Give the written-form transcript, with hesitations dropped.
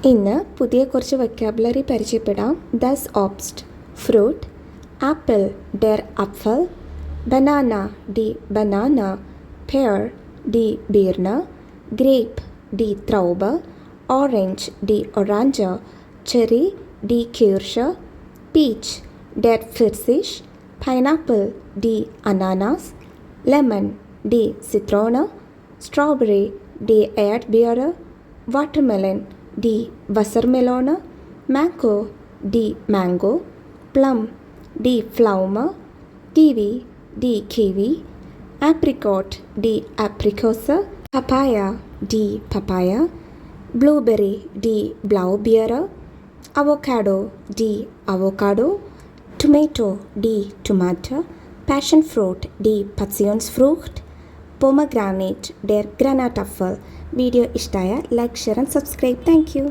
ഇന്ന് പുതിയ കുറച്ച് വൊക്കാബുലറി പരിചയപ്പെടാം. ദസ് ഓബ്സ്റ്റ് ഫ്രൂട്ട്, ആപ്പിൾ ഡെർ അപ്ഫൽ, ബനാന ഡി ബനാന, പെയർ ഡി ബീർന, ഗ്രേപ്പ് ഡി ത്രൗബ്, ഓറഞ്ച് ഡി ഒറാഞ്ച, ചെറി ഡി കീർഷ, പീച്ച് ഡെർ ഫിർസിഷ്, പൈനാപ്പിൾ ഡി അനാനാസ്, ലെമൺ ഡി സിട്രോണ, സ്ട്രോബെറി ഡി എയർബിയർ, വാട്ടർമെലൺ ഡി വസർമെലോണ്, മാംഗോ ഡി മാംഗോ, പ്ലം ഡി ഫ്ലൗമ, കിവി ഡി കിവി, ആപ്രിക്കോട്ട് ഡി ആപ്രിക്കോസ്, പപ്പായ ഡി പപ്പായ, ബ്ലൂബെറി ഡി ബ്ലൗബിയർ, അവോക്കാഡോ ഡി അവോക്കാഡോ, ടൊമാറ്റോ ഡി ടൊമാറ്റോ, പാഷൻ ഫ്രൂട്ട് ഡി പസിയോൺസ് ഫ്രൂട്ട്, പൊമഗ്രാനേറ്റ് ഡെർ ഗ്രാനാറ്റ് അഫൽ. വീഡിയോ ഇഷ്ടമായ like, share and subscribe. Thank you.